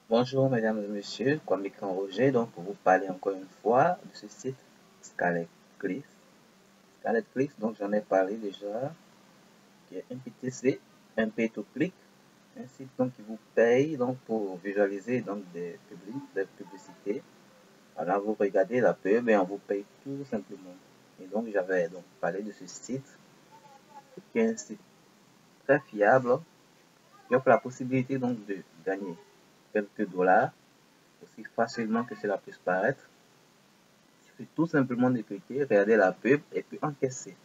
Bonjour mesdames et messieurs, comme l'écran Roger, donc pour vous parler encore une fois de ce site Scarlet Clicks. Scarlet Clicks, donc j'en ai parlé déjà, qui est un PTC, un pay-to-click, un site donc qui vous paye donc pour visualiser donc des publicités. Alors vous regardez la pub et on vous paye tout simplement. Et donc j'avais donc parlé de ce site, qui est un site très fiable, qui offre la possibilité donc de gagner quelques dollars aussi facilement que cela puisse paraître. Il suffit tout simplement de cliquer, regarder la pub et puis encaisser.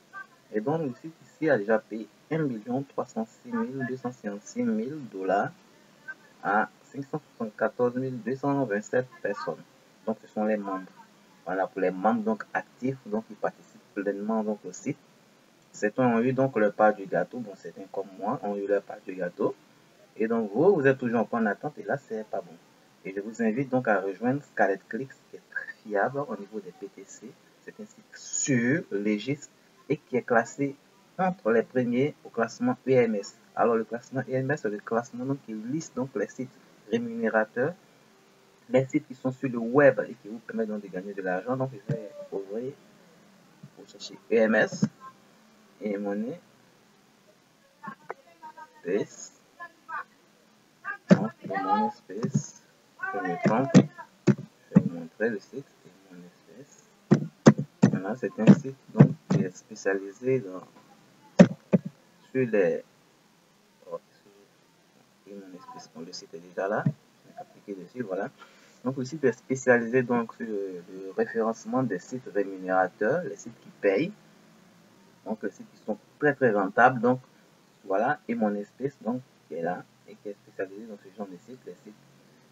Et donc le site ici a déjà payé 1 206 256 dollars à 574 227 personnes. Donc ce sont les membres. Voilà pour les membres donc actifs, donc qui participent pleinement donc au site. Certains ont eu donc leur part du gâteau, bon certains comme moi ont eu leur part du gâteau. Et donc vous êtes toujours en attente et là c'est pas bon. Et je vous invite donc à rejoindre Scarlet Clicks qui est très fiable au niveau des PTC. C'est un site sûr, légiste et qui est classé entre les premiers au classement EMS. Alors le classement EMS c'est le classement donc, qui liste donc les sites rémunérateurs, les sites qui sont sur le web et qui vous permettent donc de gagner de l'argent. Donc je vais ouvrir pour chercher EMS et monnaie space. Donc mon espèce, je me trompe. Je vais vous montrer le site et mon espèce. Voilà, c'est un site donc qui est spécialisé sur les. Oh, et mon espèce, bon, le site est déjà là. Je vais appliquer dessus, voilà. Donc le site est spécialisé donc sur le référencement des sites rémunérateurs, les sites qui payent. Donc les sites qui sont très très rentables. Donc voilà, et mon espèce donc qui est là et qui est spécialisé dans ce genre de sites, les sites.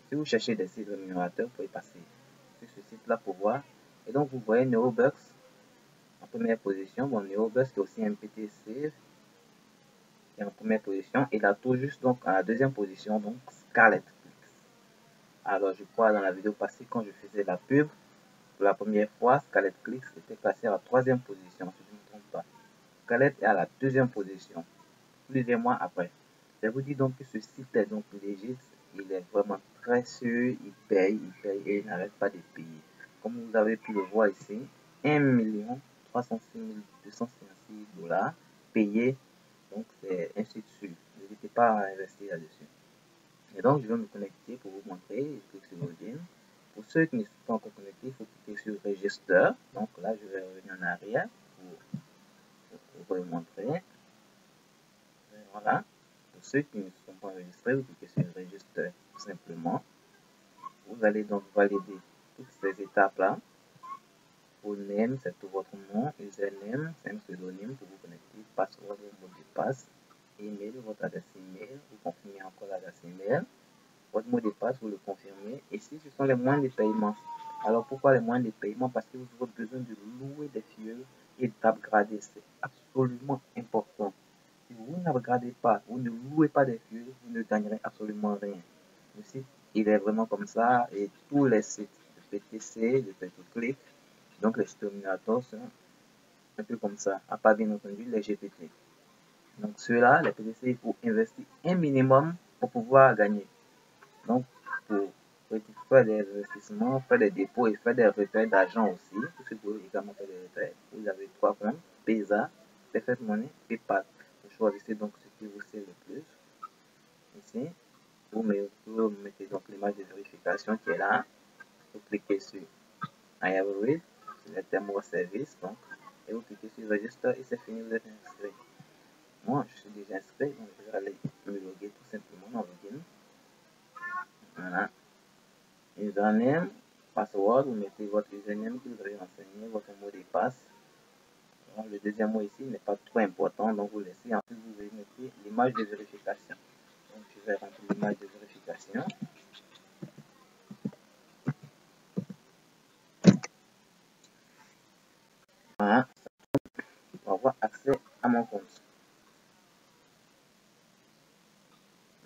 Si vous cherchez des sites rémunérateurs, vous pouvez passer sur ce site-là pour voir. Et donc, vous voyez Neurobucks en première position. Bon, Neurobucks qui est aussi un PTC qui est en première position. Et là, tout juste donc en la deuxième position, donc Scarlet Clicks. Alors, je crois dans la vidéo passée, quand je faisais la pub, pour la première fois, Scarlet Clicks était classé à la troisième position, si je ne me trompe pas. Scarlet est à la deuxième position, plusieurs mois après. Je vous dis donc que ce site est donc légit, il est vraiment très sûr, il paye et il n'arrête pas de payer. Comme vous avez pu le voir ici, 1 306 256 dollars payés, donc c'est un site sûr. N'hésitez pas à investir là-dessus. Et donc je vais me connecter pour vous montrer, je clique sur Login. Pour ceux qui ne sont pas encore connectés, il faut cliquer sur Register. Donc là, je vais revenir en arrière pour vous montrer. Voilà. Pour ceux qui ne sont pas enregistrés, vous cliquez sur Register tout simplement. Vous allez donc valider toutes ces étapes-là. Full name, c'est tout votre nom. Username, c'est un pseudonyme pour vous connecter. Password, mot de passe. Email, votre adresse email. Vous confirmez encore l'adresse email. Votre mot de passe, vous le confirmez. Et si ce sont les moyens de paiement. Alors pourquoi les moyens de paiement? Parce que vous aurez besoin de louer des fioles et d'upgrader. C'est absolument important. Si vous n'upgradez pas, vous ne louez pas des fioles, vous ne gagnerez absolument rien. Le site, il est vraiment comme ça et tous les sites de PTC, de pay-to-click, donc les sites terminators sont un peu comme ça, à part bien entendu les GPT. Donc ceux-là, les PTC, il faut investir un minimum pour pouvoir gagner. Donc pour faire des investissements, faire des dépôts et faire des retraits d'argent aussi, tout ce que vous pouvez également faire des retraits. Vous avez trois comptes, PESA, Perfect Money, PayPal. Vous choisissez donc ce qui vous sert le plus. Ici, vous mettez donc l'image de vérification qui est là. Vous cliquez sur I have read, sur le terme service, donc, et vous cliquez sur Register et c'est fini, vous êtes inscrit. Moi, je suis déjà inscrit, donc je vais aller me loguer tout simplement dans Login. Voilà. Username, password, vous mettez votre username que vous avez renseigné, votre mot de passe. Alors, le deuxième mot ici n'est pas trop important, donc vous laissez. Ensuite, vous mettez l'image de vérification. Donc, je vais remplir l'image de vérification. Voilà. Pour avoir accès à mon compte.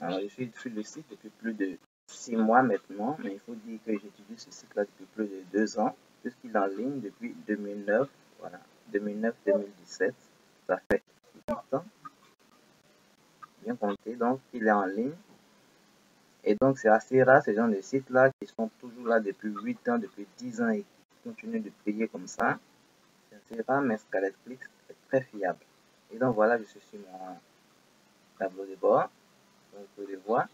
Alors, je suis sur le site depuis plus de 6 mois maintenant, mais il faut dire que j'étudie ce site-là depuis plus de 2 ans, puisqu'il est en ligne depuis 2009, voilà, 2009-2017, ça fait 8 ans, bien compté, donc il est en ligne, Et donc, c'est assez rare, ces gens de sites-là, qui sont toujours là depuis 8 ans, depuis 10 ans et qui continuent de payer comme ça. C'est assez rare, mais ScarletClick est très fiable. Et donc, voilà, je suis sur mon tableau de bord. Donc, vous pouvez le voir.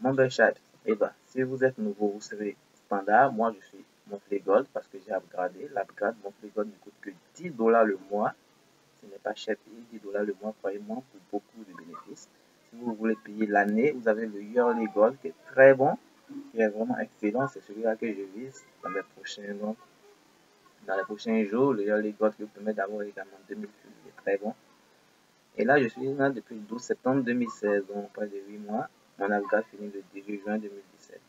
Membership. Et bah, si vous êtes nouveau, vous serez standard. Moi, je suis Monthly Gold parce que j'ai upgradé. L'upgrade Monthly Gold ne coûte que 10 $ le mois. Ce n'est pas cher payer 10 $ le mois, croyez-moi, pour beaucoup de bénéfices. Si vous voulez payer l'année, vous avez le Yearly Gold qui est très bon, qui est vraiment excellent. C'est celui-là que je vise dans les prochains jours. Le Yearly Gold qui vous permet d'avoir également 2000 fuels, il est très bon. Et là, je suis là depuis le 12 septembre 2016, donc près de 8 mois. Mon upgrade finit le 18 juin 2017.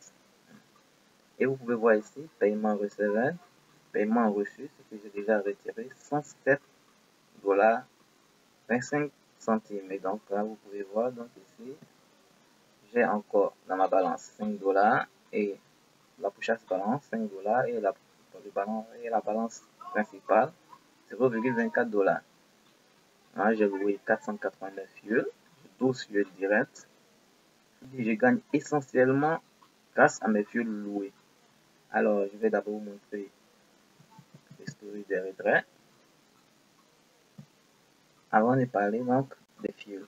Et vous pouvez voir ici, paiement recevé, paiement reçu, ce que j'ai déjà retiré, 107 $ 25 centimes. Et donc là, vous pouvez voir, donc ici, j'ai encore dans ma balance 5 $ et la prochaine balance 5 $ et la balance principale 0,24 $. Là, j'ai loué 489 fuels, 12 fuels directs. Je gagne essentiellement grâce à mes fuels loués. Alors, je vais d'abord vous montrer l'historique des retraits. Avant de parler donc des fuels,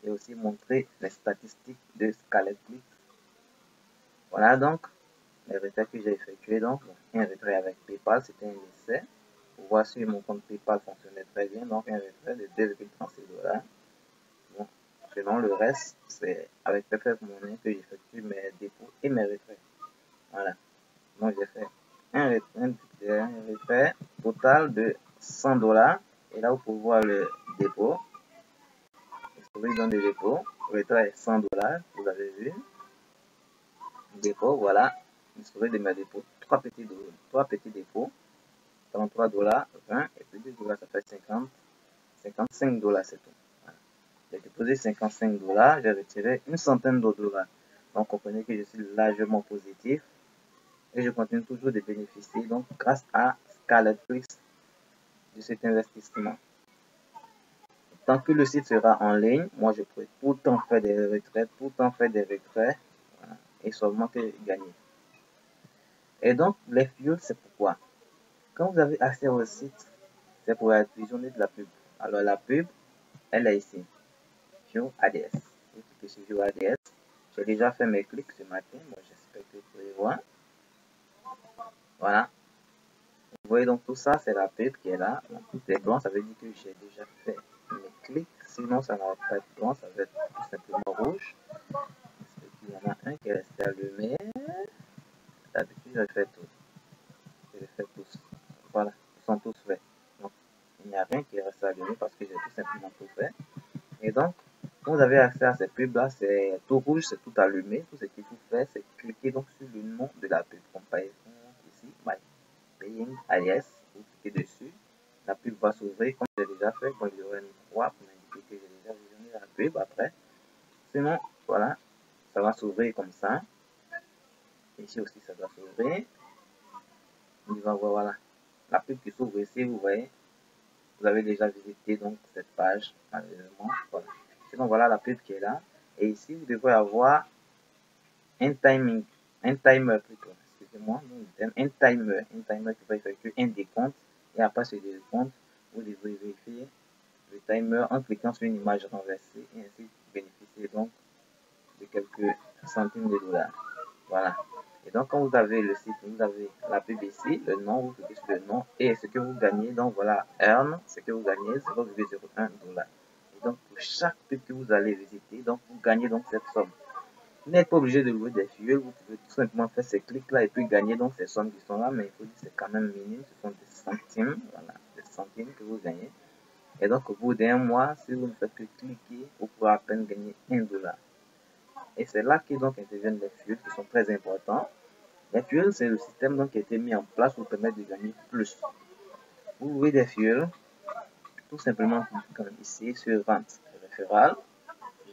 et aussi montrer les statistiques de ScarletClick. Voilà donc les retraits que j'ai effectués. Donc, un retrait avec PayPal, c'était un essai pour voir si mon compte PayPal fonctionnait très bien. Donc, un retrait de 2,36 $. Bon, sinon, le reste, c'est avec PayPal Money que j'effectue mes dépôts et mes retraits. Voilà. Donc, j'ai fait un retrait total de 100 $. Et là, vous pouvez voir le dépôt. Historique dans le dépôt. Retrait est 100 $. Vous avez vu. Dépôt, voilà. Historique de mes dépôts. 3 petits dépôts. 33 $, 20 et puis 10 $, ça fait 50. 55 $, c'est tout. Voilà. J'ai déposé 55 $. J'ai retiré une centaine de dollars. Donc, comprenez que je suis largement positif. Et je continue toujours de bénéficier, donc, grâce à ScarletClick de cet investissement. Tant que le site sera en ligne, moi je pourrai tout le temps faire des retraits, voilà, et seulement que gagner. Et donc, les fuels, c'est pourquoi. Quand vous avez accès au site, c'est pour visionner de la pub. Alors, la pub, elle est ici. View ADS. Vous cliquez sur View ADS. J'ai déjà fait mes clics ce matin. Moi, j'espère que vous pouvez voir. Voilà. Vous voyez donc tout ça, c'est la pub qui est là. Donc, tout est blanc, ça veut dire que j'ai déjà fait mes clics. Sinon, ça ne va pas être blanc, ça va être tout simplement rouge. J'espère qu'il y en a un qui est resté allumé. D'habitude, je fais tout. Je les fais tous. Voilà, ils sont tous faits. Donc, il n'y a rien qui reste allumé parce que j'ai tout simplement tout fait. Et donc, quand vous avez accès à cette pub là, c'est tout rouge, c'est tout allumé. Tout ce qu'il faut faire, c'est cliquer donc sur le nom de la pub. Comme par exemple ici, My Paying Alias. Vous cliquez dessus. La pub va s'ouvrir comme j'ai déjà fait. Bon, il y aura une croix pour m'indiquer que j'ai déjà visionné la pub après. Sinon, voilà, ça va s'ouvrir comme ça. Ici aussi, ça doit s'ouvrir. On va voir, voilà, la pub qui s'ouvre ici, vous voyez. Vous avez déjà visité donc cette page, malheureusement. Voilà. Sinon, voilà la pub qui est là. Et ici, vous devrez avoir un timer plutôt, excusez-moi, un timer qui va effectuer un décompte. Et après ce décompte, vous devrez vérifier le timer en cliquant sur une image renversée et ainsi bénéficier donc de quelques centimes de dollars. Voilà. Et donc, quand vous avez le site, vous avez la pub ici, le nom, vous cliquez sur le nom et ce que vous gagnez. Donc, voilà, earn, ce que vous gagnez, 0,01 $. Et donc, pour chaque pub que vous allez visiter, donc, vous gagnez donc cette somme. Vous n'êtes pas obligé de louer des fuels, vous pouvez tout simplement faire ces clics-là et puis gagner donc ces sommes qui sont là, mais il faut dire que c'est quand même minime, ce sont des centimes, voilà, des centimes que vous gagnez. Et donc, au bout d'un mois, si vous ne faites que cliquer, vous pourrez à peine gagner 1 $. Et c'est là que donc interviennent les fuels qui sont très importants. Les fuels, c'est le système donc qui a été mis en place pour permettre de gagner plus. Vous louez des fuels, tout simplement comme ici sur vente référale.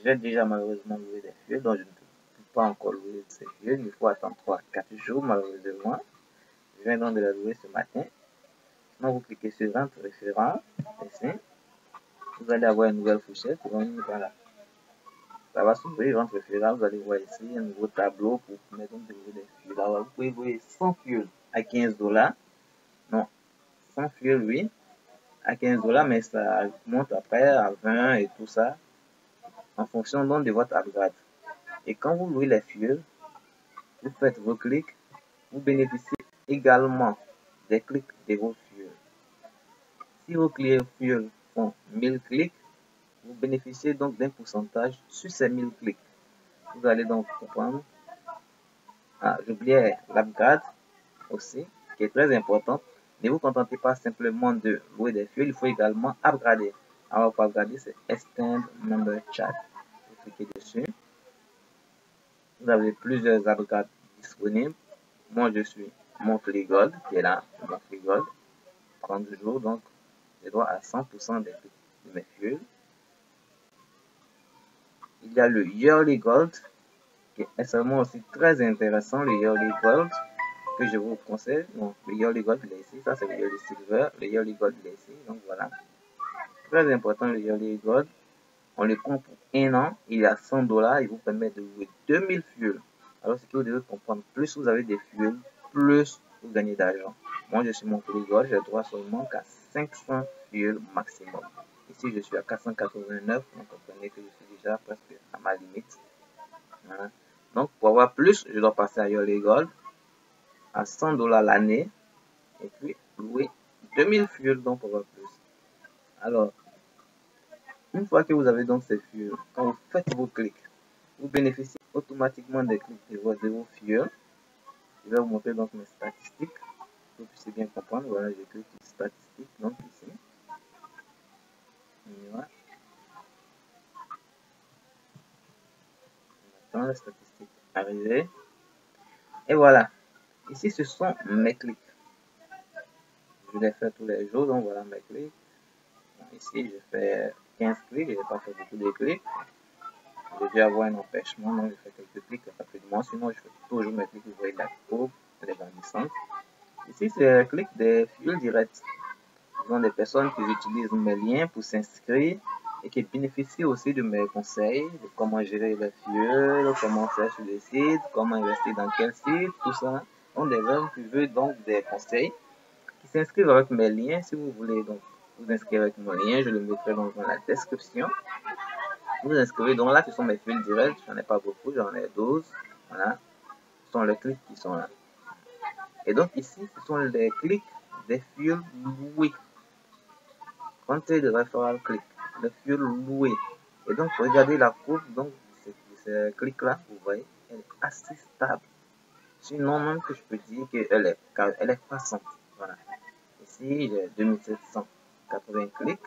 J'ai déjà malheureusement loué des fuels, donc je ne peux pas encore louer ces fuels. Il faut attendre 3-4 jours malheureusement. Je viens donc de la louer ce matin. Sinon, vous cliquez sur vente référale ici. Vous allez avoir une nouvelle fourchette. Donc, voilà. Ça va s'ouvrir votre fil là. Vous allez voir ici un nouveau tableau pour mettre donc des fils. Alors, vous pouvez voir 100 fils à 15 $. Non, 100 fils, oui, à 15 $, mais ça monte après à 20 et tout ça, en fonction donc de votre upgrade. Et quand vous louez les fils, vous faites vos clics, vous bénéficiez également des clics de vos fils. Si vos fils font 1000 clics, vous bénéficiez donc d'un pourcentage sur ces 1000 clics. Vous allez donc comprendre. Ah, j'oubliais l'upgrade aussi, qui est très important. Ne vous contentez pas simplement de louer des fils, il faut également upgrader. Alors pour upgrader, c'est Extend Member Chat. Vous cliquez dessus. Vous avez plusieurs upgrades disponibles. Moi, je suis Monthly Gold, qui est là, Monthly Gold, 30 jours, donc j'ai droit à 100% de mes fils. Il y a le Yearly Gold, qui est seulement aussi très intéressant, le Yearly Gold, que je vous conseille. Donc, le Yearly Gold, il est ici, ça c'est le Yearly Silver, le Yearly Gold, il est ici, donc voilà. Très important, le Yearly Gold. On le prend pour 1 an, il est à 100 $, il vous permet de louer 2000 fils. Alors, ce que vous devez comprendre, plus vous avez des fils, plus vous gagnez d'argent. Moi, je suis mon Gold, j'ai droit seulement qu'à 500 fils maximum. Ici, je suis à 489, donc comprenez que je suis déjà presque à ma limite. Voilà. Donc, pour avoir plus, je dois passer à Yearly Gold à 100 $ l'année et puis louer 2000 fils, donc pour avoir plus. Alors, une fois que vous avez donc ces fils, quand vous faites vos clics, vous bénéficiez automatiquement des clics de vos fils. Je vais vous montrer donc mes statistiques pour que vous puissiez bien comprendre. Voilà, je clique sur statistiques, donc ici. Voilà. Maintenant, les statistiques arrivées. Et voilà. Ici, ce sont mes clics. Je les fais tous les jours, donc voilà mes clics. Ici, je fais 15 clics, je n'ai pas fait beaucoup de clics. Je vais avoir un empêchement, donc je fais quelques clics rapidement. Sinon, je fais toujours mes clics, vous voyez la courbe, elle est grandissante. Ici, c'est le clic des fils directs. Ce sont des personnes qui utilisent mes liens pour s'inscrire et qui bénéficient aussi de mes conseils, de comment gérer les fils, comment faire sur le site, comment investir dans quel site, tout ça. Donc, des gens qui veulent donc des conseils, qui s'inscrivent avec mes liens. Si vous voulez donc vous inscrire avec mon lien, je le mettrai donc dans la description. Vous vous inscrivez, donc là, ce sont mes fils directs, j'en ai pas beaucoup, j'en ai 12. Voilà, ce sont les clics qui sont là. Et donc ici, ce sont les clics des fils loués. Comptez de référentiel clic, le fil loué. Et donc, regardez la courbe donc, de ce clic-là, vous voyez, elle est assez stable. Sinon, même que je peux dire qu'elle est croissante. Voilà. Ici, j'ai 2780 clics,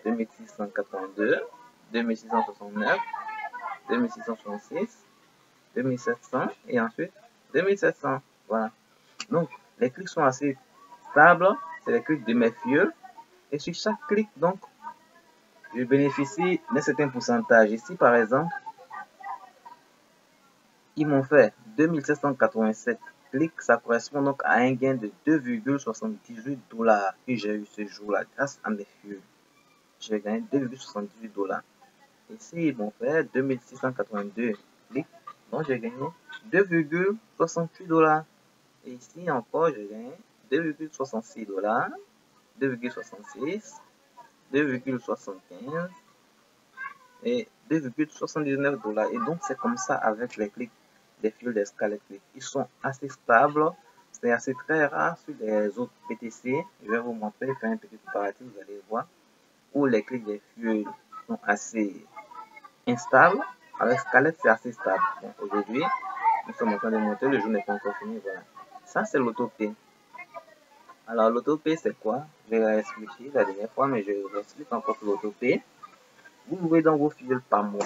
2682, 2669, 2666, 2700 et ensuite 2700. Voilà. Donc, les clics sont assez stables. C'est les clics de mes fils. Et sur chaque clic, donc, je bénéficie d'un certain pourcentage. Ici, par exemple, ils m'ont fait 2787 clics. Ça correspond donc à un gain de 2,78 $ que j'ai eu ce jour-là grâce à mes fils. J'ai gagné 2,78 $. Ici, ils m'ont fait 2682 clics. Donc, j'ai gagné 2,68 $. Et ici encore, j'ai gagné 2,66 $, 2,66, 2,75 et 2,79 $. Et donc, c'est comme ça avec les clics des fils d'escale clics. Ils sont assez stables. C'est assez très rare sur les autres PTC. Je vais vous montrer, faire un petit comparatif, vous allez voir, où les clics des fils sont assez instables. Avec Scarlett, c'est assez stable. Bon, aujourd'hui, nous sommes en train de monter, le jour n'est pas encore fini. Voilà. Ça, c'est l'autopay. Alors, l'autopay, c'est quoi? Je vais expliquer la dernière fois, mais je vous explique encore l'autopay. Vous louez dans vos fils par mois.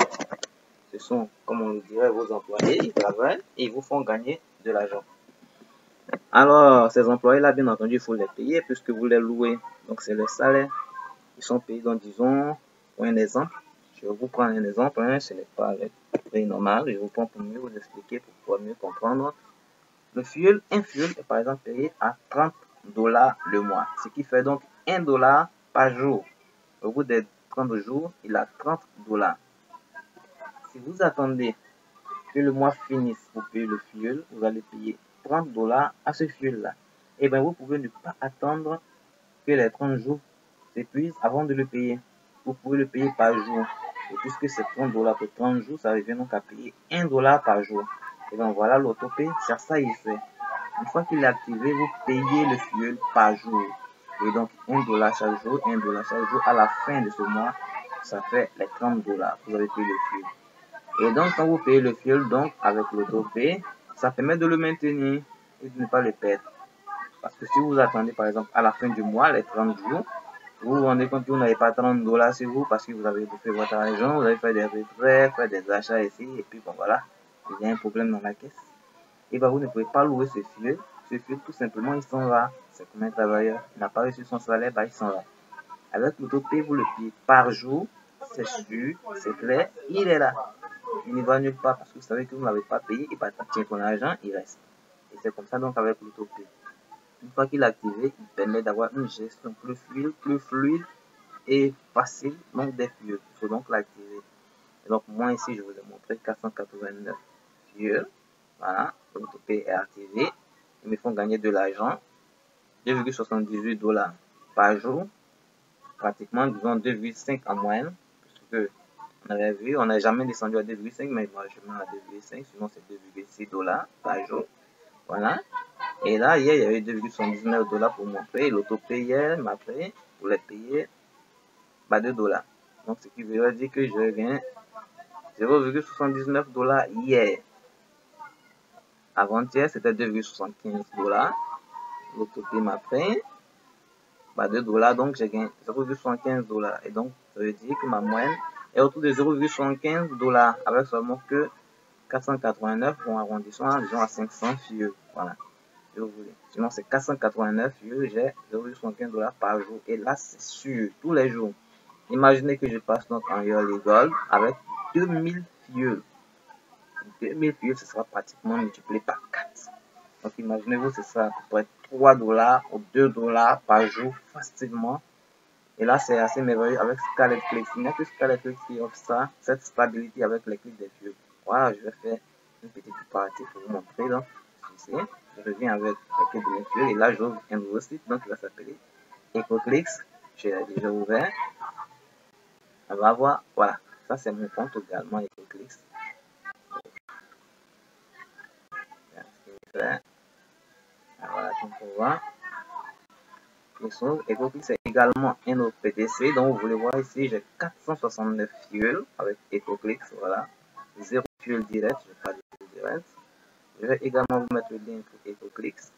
Ce sont, comme on le dirait, vos employés. Ils travaillent et ils vous font gagner de l'argent. Alors, ces employés-là, bien entendu, il faut les payer puisque vous les louez. Donc, c'est le salaire. Ils sont payés, donc, disons, pour un exemple. Je vais vous prendre un exemple. Hein, ce n'est pas le prix normal. Je vous prends pour mieux vous expliquer, pour pouvoir mieux comprendre. Un fil est par exemple payé à 30 $ le mois. Ce qui fait donc 1 $ par jour. Au bout des 30 jours, il a 30 $. si vous attendez que le mois finisse pour payer le fuel, vous allez payer 30 $ à ce fuel-là. Et bien, vous pouvez ne pas attendre que les 30 jours s'épuisent avant de le payer. Vous pouvez le payer par jour. Et puisque c'est 30 $ pour 30 jours, ça revient donc à payer 1 $ par jour. Et donc voilà, l'autopay, c'est ça il fait. Une fois qu'il est activé, vous payez le fuel par jour. Et donc 1 $ chaque jour, 1 $ chaque jour. À la fin de ce mois, ça fait les 30 $. Vous avez payé le fuel. Et donc quand vous payez le fuel, donc avec l'autopay, ça permet de le maintenir et de ne pas le perdre. Parce que si vous attendez par exemple à la fin du mois, les 30 jours, vous vous rendez compte que vous n'avez pas 30 $ sur vous parce que vous avez bouffé votre argent, vous avez fait des retraits, fait des achats ici, et puis bon voilà, il y a un problème dans la caisse. Et bien vous ne pouvez pas louer ce fuel. Ce fuel, tout simplement, il s'en va. C'est comme un travailleur. Il n'a pas reçu son salaire, bah, il s'en va. Avec l'autopay, vous le payez par jour, c'est sûr, c'est clair, il est là. Il ne va nulle part parce que vous savez que vous ne l'avez pas payé, il va tirer ton argent, il reste. Et c'est comme ça donc avec l'autopay. Une fois qu'il est activé, il permet d'avoir une gestion plus fluide et facile donc des fuels. Il faut donc l'activer. Et donc moi ici, je vous ai montré 489 fuels. Voilà, l'autopay est activé. Ils me font gagner de l'argent, 2,78 $ par jour, pratiquement disons 2,5 en moyenne, parce que on avait vu, on n'a jamais descendu à 2,5, mais moi je mets à 2,5, sinon c'est 2,6 $ par jour. Voilà. Et là, hier, il y avait 2,79 $ pour montrer. L'autopay hier m'a pris pour les payer 2 $. Donc, ce qui veut dire que je gagne 0,79 $ hier. Avant-hier, c'était 2,75 $. L'autopay m'a pris 2 $. Donc, j'ai gagné 0,75 $. Et donc, ça veut dire que ma moyenne est autour de 0,75 $ avec seulement que 489 pour arrondissement, disons à 500 fuels. Voilà. Je voulais. Sinon, c'est 489 fuels, j'ai 0,75 $ par jour. Et là, c'est sûr, tous les jours. Imaginez que je passe donc en Yearly Gold avec 2000 fuels. 2000 fuels, ce sera pratiquement multiplié par 4. Donc, imaginez-vous, c'est ça, à peu près 3 $ ou 2 $ par jour facilement. Et là, c'est assez merveilleux avec Scarlet Clicks. Il n'y a que Scarlet Clicks qui offre ça, cette stabilité avec les clics des fuels. Voilà, je vais faire une petite partie pour vous montrer. Donc, ici, je reviens avec les clics de mes fuels. Et là, j'ouvre un nouveau site, donc il va s'appeler EcoClicks. Je l'ai déjà ouvert. On va voir, voilà, ça c'est mon compte également EcoClicks. Voilà, donc on voit. EcoClicks c'est également un autre PTC. Donc vous voulez voir ici, j'ai 469 fuels avec EcoClicks. Voilà, 0 fuel direct, je vais pas dire direct. Je vais également vous mettre le lien pour EcoClicks.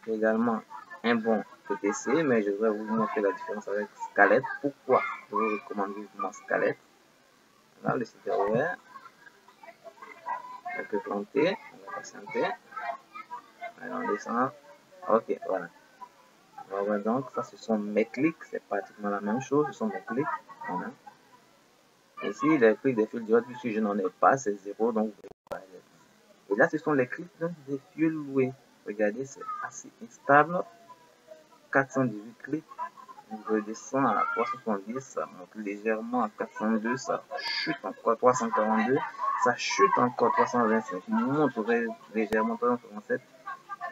J'ai également un bon PTC, mais je vais vous montrer la différence avec Scarlet. Pourquoi je vous recommande vivement Scarlet. Là, le site est ouvert. On peut planter, on va patienter. Allez, on descend. Ok, voilà. On va voir donc, ça ce sont mes clics, c'est pratiquement la même chose, ce sont mes clics. Voilà. Ici, les clics des fils directs, puisque je n'en ai pas, c'est 0, donc vous pouvez pas. Et là, ce sont les clics des fils loués. Regardez, c'est assez instable. 418 clics. Je redescends à 370, ça monte légèrement à 402, ça chute encore 342, ça chute encore 325, monte légèrement 347.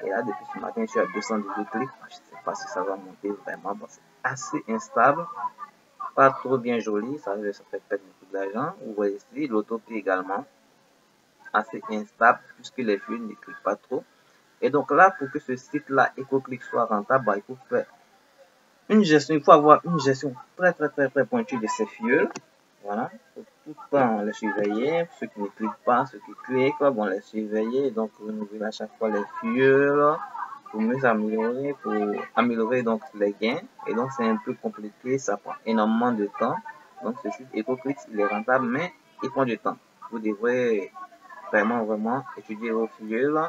Et là, depuis ce matin, je suis à 218 clics. Je ne sais pas si ça va monter vraiment. Bon, c'est assez instable, pas trop bien joli, ça fait perdre beaucoup d'argent. Vous voyez ici, l'autopay également, assez instable, puisque les fuels ne cliquent pas trop. Et donc là, pour que ce site-là, EcoClick, soit rentable, il faut faire une gestion, il faut avoir une gestion très pointue de ces fuels. Voilà, il faut tout le temps les surveiller. Ceux qui ne cliquent pas, ceux qui cliquent, bon, les surveiller. Donc, renouveler à chaque fois les fuels pour mieux améliorer, pour améliorer donc les gains. Et donc, c'est un peu compliqué, ça prend énormément de temps. Donc, ce site EcoClicks, il est rentable, mais il prend du temps. Vous devrez vraiment étudier vos fuels,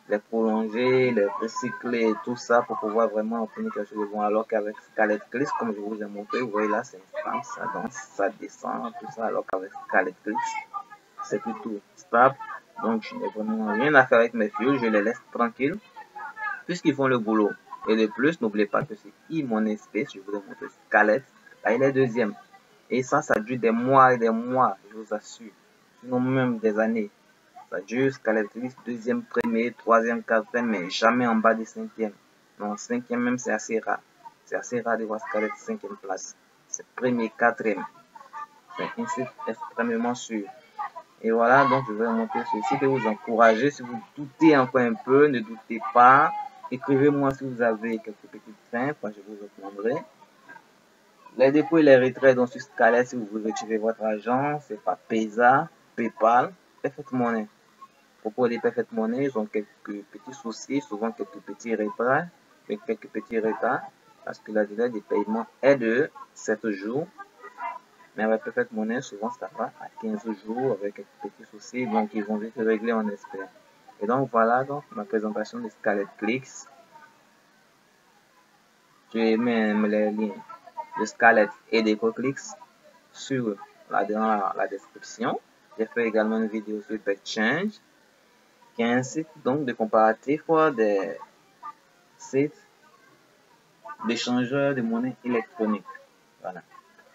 les prolonger, les recycler, tout ça pour pouvoir vraiment obtenir quelque chose de bon. Alors qu'avec Scarlet Clicks, comme je vous ai montré, vous voyez là, c'est instable, ça danse, ça descend, tout ça. Alors qu'avec Scarlet Clicks, c'est plutôt stable. Donc, je n'ai vraiment rien à faire avec mes fuels, je les laisse tranquilles, puisqu'ils font le boulot. Et de plus, n'oubliez pas que c'est mon espèce, je vous ai montré Scarlet, là il est deuxième. Et ça dure des mois et des mois, je vous assure. Sinon même des années. Ça dure Scarlet Click, deuxième, premier, troisième, quatrième, mais jamais en bas des cinquièmes. Non, cinquième même, c'est assez rare. C'est assez rare de voir Scarlet cinquième place. C'est premier, quatrième. C'est un site extrêmement sûr. Et voilà, donc je vais montrer ceci pour vous encourager. Si vous doutez encore un peu, ne doutez pas. Écrivez-moi si vous avez quelques petites craintes, moi je vous répondrai. Les dépôts et les retraits donc sur Scarlet, si vous voulez retirer votre argent, c'est pas Paysa, PayPal, Perfect Money. Propos des Perfect Money, ils ont quelques petits soucis, souvent quelques petits retards, parce que la durée des paiements est de 7 jours. Mais avec Perfect Money, souvent ça va à 15 jours avec quelques petits soucis, donc ils vont vite régler, on espère. Et donc voilà donc ma présentation de Scarlet Clicks. Je mets les liens de Scarlet et d'EcoClix dans la description. J'ai fait également une vidéo sur BetChange, qui est un site donc de comparatif des sites d'échangeurs de monnaie électronique. Voilà.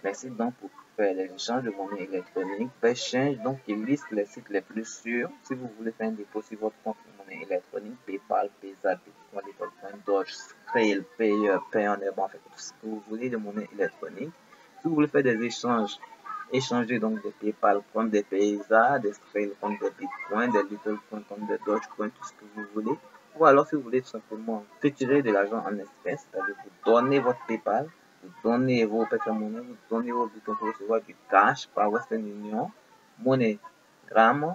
Les sites donc pour faire les échanges de monnaie électronique. BetChange donc il liste les sites les plus sûrs. Si vous voulez faire un dépôt sur votre compte de monnaie électronique, PayPal, Paysa, Bitcoin, Bitcoin, Doge, Skrill, Payer, Payoneer, en fait tout ce que vous voulez de monnaie électronique. Si vous voulez faire des échanges, échanger donc des PayPal contre des Paysa, des Skrill contre des Bitcoin, des Littlecoin contre des Dogecoin, tout ce que vous voulez. Ou alors si vous voulez tout simplement retirer de l'argent en espèces, c'est-à-dire vous donnez votre PayPal, vous donnez vos Perfect Money, vous donnez vos bitcoins pour recevoir du cash par Western Union, MoneyGram,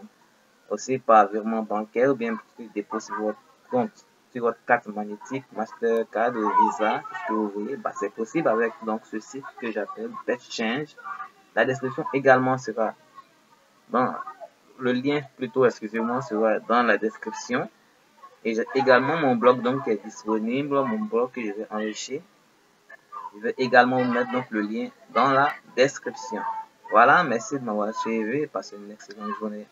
aussi par virement bancaire ou bien dépôt sur votre compte, sur votre carte magnétique, Mastercard ou Visa, ce que vous voulez, bah, c'est possible avec donc ce site que j'appelle BetChange. La description également sera dans le lien plutôt, excusez-moi, sera dans la description. Et j'ai également mon blog donc qui est disponible, mon blog que je vais enrichir. Je vais également vous mettre donc le lien dans la description. Voilà, merci de m'avoir suivi et passez une excellente journée.